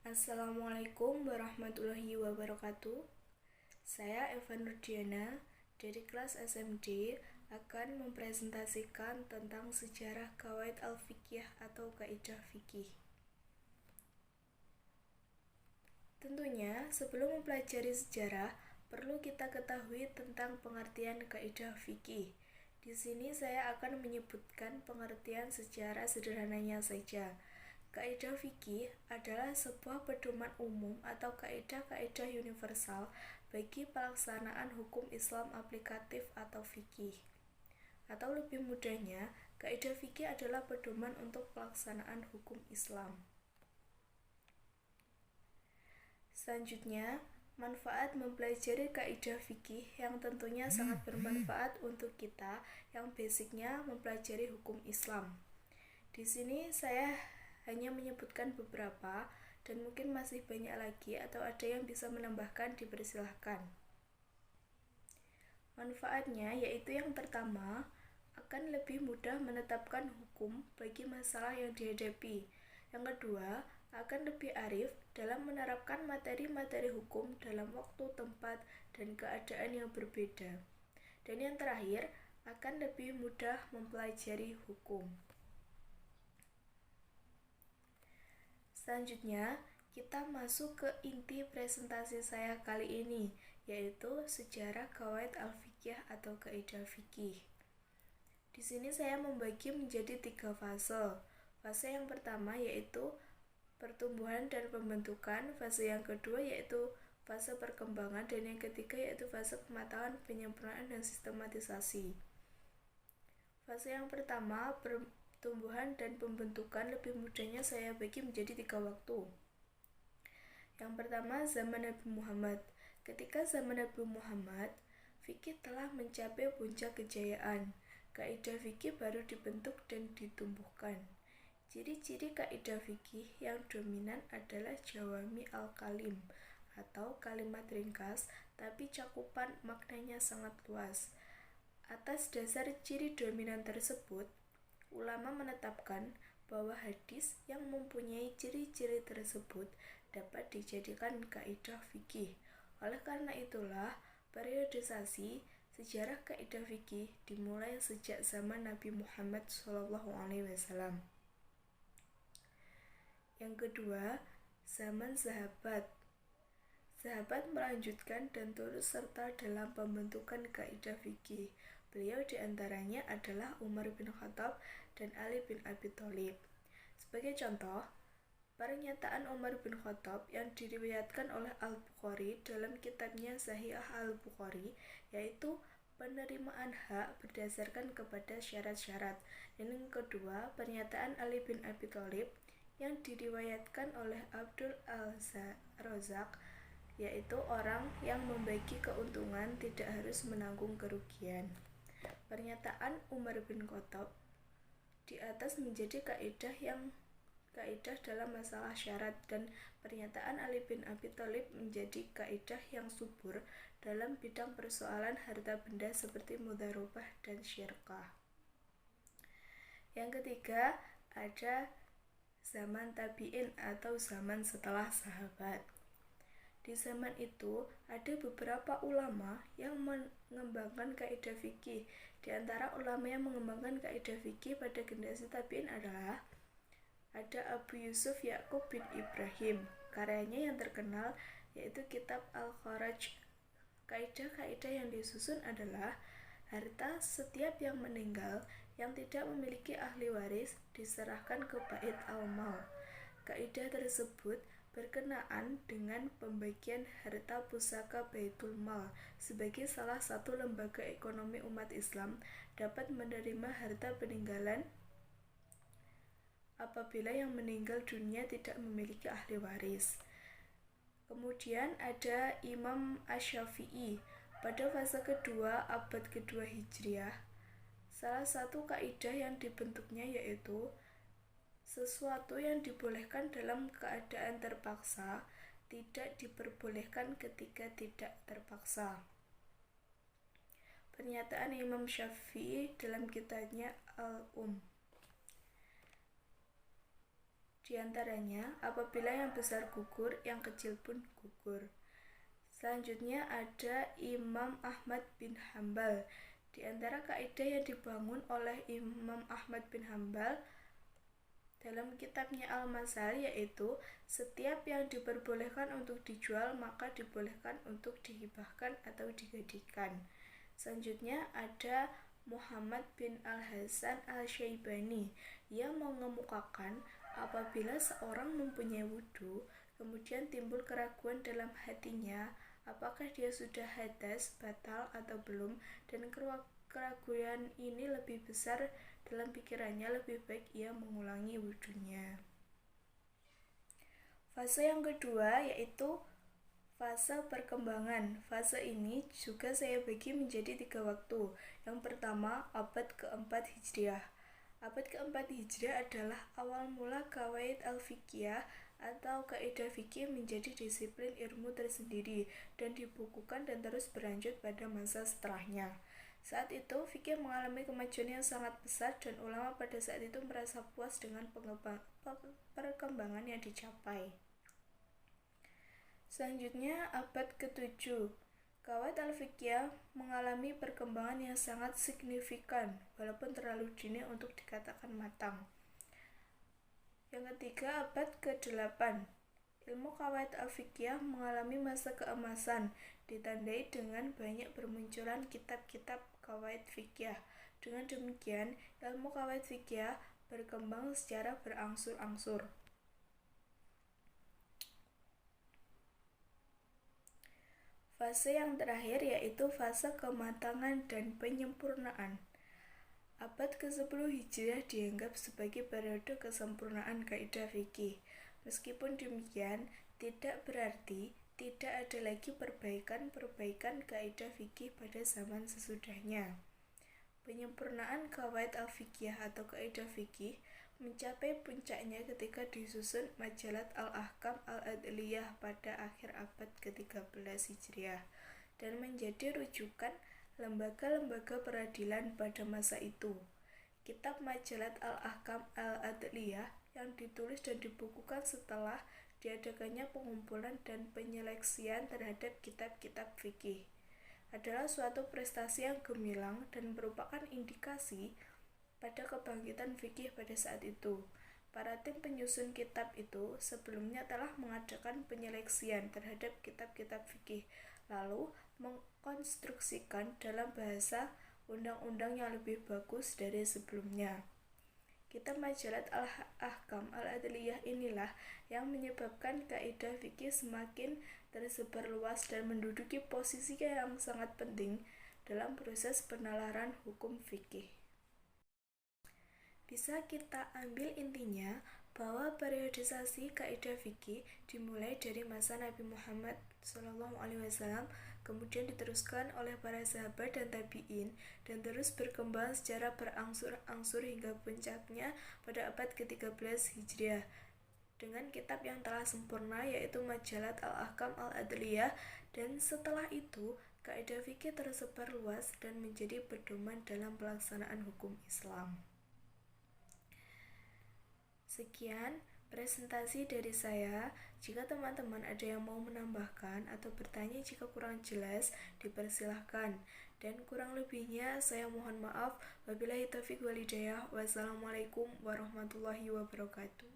Assalamualaikum warahmatullahi wabarakatuh. Saya Eva Nurdiana dari kelas SMD akan mempresentasikan tentang sejarah Qawaid al-Fiqhiyah atau kaidah fikih. Tentunya, sebelum mempelajari sejarah, perlu kita ketahui tentang pengertian kaidah fikih. Di sini saya akan menyebutkan pengertian secara sederhananya saja. Kaidah fikih adalah sebuah pedoman umum atau kaidah-kaidah universal bagi pelaksanaan hukum Islam aplikatif atau fikih. Atau lebih mudahnya, kaidah fikih adalah pedoman untuk pelaksanaan hukum Islam. Selanjutnya, manfaat mempelajari kaidah fikih yang tentunya sangat bermanfaat untuk kita yang basicnya mempelajari hukum Islam. Di sini saya hanya menyebutkan beberapa dan mungkin masih banyak lagi atau ada yang bisa menambahkan, dipersilahkan. Manfaatnya yaitu yang pertama, akan lebih mudah menetapkan hukum bagi masalah yang dihadapi. Yang kedua, akan lebih arif dalam menerapkan materi-materi hukum dalam waktu, tempat, dan keadaan yang berbeda. Dan yang terakhir, akan lebih mudah mempelajari hukum. Selanjutnya, kita masuk ke inti presentasi saya kali ini, yaitu sejarah Qawaid al-Fiqhiyah atau kaidah fikih. Di sini saya membagi menjadi 3 fase. Fase yang pertama yaitu pertumbuhan dan pembentukan, fase yang kedua yaitu fase perkembangan, dan yang ketiga yaitu fase pematangan, penyempurnaan, dan sistematisasi. Fase yang pertama, pertumbuhan dan pembentukan, lebih mudahnya saya bagi menjadi 3 waktu. Yang pertama, zaman Nabi Muhammad. Ketika zaman Nabi Muhammad, fikih telah mencapai puncak kejayaan. Kaidah fikih baru dibentuk dan ditumbuhkan. Ciri-ciri kaidah fikih yang dominan adalah jawami al-kalim atau kalimat ringkas tapi cakupan maknanya sangat luas. Atas dasar ciri dominan tersebut, ulama menetapkan bahwa hadis yang mempunyai ciri-ciri tersebut dapat dijadikan kaidah fikih. Oleh karena itulah, periodisasi sejarah kaidah fikih dimulai sejak zaman Nabi Muhammad SAW. Yang kedua, zaman sahabat. Sahabat melanjutkan dan turut serta dalam pembentukan kaidah fikih. Beliau diantaranya adalah Umar bin Khattab dan Ali bin Abi Thalib. Sebagai contoh, pernyataan Umar bin Khattab yang diriwayatkan oleh Al-Bukhari dalam kitabnya Sahih Al-Bukhari, yaitu penerimaan hak berdasarkan kepada syarat-syarat. Dan yang kedua, pernyataan Ali bin Abi Thalib yang diriwayatkan oleh Abdul Al-Razak, yaitu orang yang membagi keuntungan tidak harus menanggung kerugian. Pernyataan Umar bin Khattab di atas menjadi kaidah dalam masalah syarat, dan pernyataan Ali bin Abi Thalib menjadi kaidah yang subur dalam bidang persoalan harta benda seperti mudharabah dan syirkah. Yang ketiga, ada zaman tabi'in atau zaman setelah sahabat. Di zaman itu ada beberapa ulama yang mengembangkan kaidah fikih. Di antara ulama yang mengembangkan kaidah fikih pada generasi tabi'in adalah ada Abu Yusuf Ya'qub bin Ibrahim. Karyanya yang terkenal yaitu kitab Al-Kharaj. Kaidah-kaidah yang disusun adalah harta setiap yang meninggal yang tidak memiliki ahli waris diserahkan ke Bait al-Mal. Kaidah tersebut berkenaan dengan pembagian harta pusaka Baitul Mal sebagai salah satu lembaga ekonomi umat Islam dapat menerima harta peninggalan apabila yang meninggal dunia tidak memiliki ahli waris. Kemudian ada Imam Asy-Syafi'i pada fase kedua abad kedua Hijriah. Salah satu kaidah yang dibentuknya yaitu sesuatu yang dibolehkan dalam keadaan terpaksa tidak diperbolehkan ketika tidak terpaksa. Pernyataan Imam Syafi'i dalam kitabnya Al-Um. Di antaranya, apabila yang besar gugur, yang kecil pun gugur. Selanjutnya ada Imam Ahmad bin Hambal. Di antara kaidah yang dibangun oleh Imam Ahmad bin Hambal dalam kitabnya Al-Masal yaitu setiap yang diperbolehkan untuk dijual maka dibolehkan untuk dihibahkan atau digadaikan. Selanjutnya ada Muhammad bin Al-Hasan Al-Syaibani yang mengemukakan apabila seorang mempunyai wudhu kemudian timbul keraguan dalam hatinya apakah dia sudah hadas, batal atau belum, dan keraguan ini lebih besar dalam pikirannya, lebih baik ia mengulangi wudhunya. Fase yang kedua yaitu fase perkembangan. Fase ini juga saya bagi menjadi 3 waktu. Yang pertama, abad keempat Hijriah. Abad keempat Hijriah adalah awal mula qawaid al-fiqhiyah atau kaidah fikih menjadi disiplin ilmu tersendiri dan dibukukan dan terus berlanjut pada masa setelahnya. Saat itu, fikih mengalami kemajuan yang sangat besar dan ulama pada saat itu merasa puas dengan perkembangan yang dicapai. Selanjutnya, abad ke-7. Qawaid al-fiqhiyah mengalami perkembangan yang sangat signifikan, walaupun terlalu dini untuk dikatakan matang. Yang ketiga, abad ke-8. Ilmu qawaid al-fiqhiyah mengalami masa keemasan, ditandai dengan banyak bermunculan kitab-kitab qawaid fiqhiyah. Dengan demikian, ilmu qawaid fiqhiyah berkembang secara berangsur-angsur. Fase yang terakhir yaitu fase kematangan dan penyempurnaan. Abad ke-10 Hijriah dianggap sebagai periode kesempurnaan kaidah fikih. Meskipun demikian, tidak berarti tidak ada lagi perbaikan kaidah fikih pada zaman sesudahnya. Penyempurnaan qawaid al-fiqhiyah atau kaidah fikih mencapai puncaknya ketika disusun Majalat Al-Ahkam Al-Adliyah pada akhir abad ke-13 Hijriah dan menjadi rujukan lembaga-lembaga peradilan pada masa itu. Kitab Majalat Al-Ahkam Al-Adliyah yang ditulis dan dibukukan setelah diadakannya pengumpulan dan penyeleksian terhadap kitab-kitab fikih adalah suatu prestasi yang gemilang dan merupakan indikasi pada kebangkitan fikih pada saat itu. Para tim penyusun kitab itu sebelumnya telah mengadakan penyeleksian terhadap kitab-kitab fikih, lalu mengkonstruksikan dalam bahasa undang-undang yang lebih bagus dari sebelumnya. Kitab Majalat Al-Ahkam Al-Adliyah inilah yang menyebabkan kaidah fikih semakin tersebar luas dan menduduki posisi yang sangat penting dalam proses penalaran hukum fikih. Bisa kita ambil intinya bahwa periodisasi kaidah fikih dimulai dari masa Nabi Muhammad SAW, kemudian diteruskan oleh para sahabat dan tabi'in, dan terus berkembang secara berangsur-angsur hingga puncaknya pada abad ke-13 Hijriah dengan kitab yang telah sempurna yaitu Majalat Al-Ahkam Al-Adliyah, dan setelah itu kaidah fikih tersebar luas dan menjadi pedoman dalam pelaksanaan hukum Islam. Sekian presentasi dari saya. Jika teman-teman ada yang mau menambahkan atau bertanya jika kurang jelas, dipersilahkan. Dan kurang lebihnya saya mohon maaf. Wabillahi taufiq wal hidayah. Wassalamualaikum warahmatullahi wabarakatuh.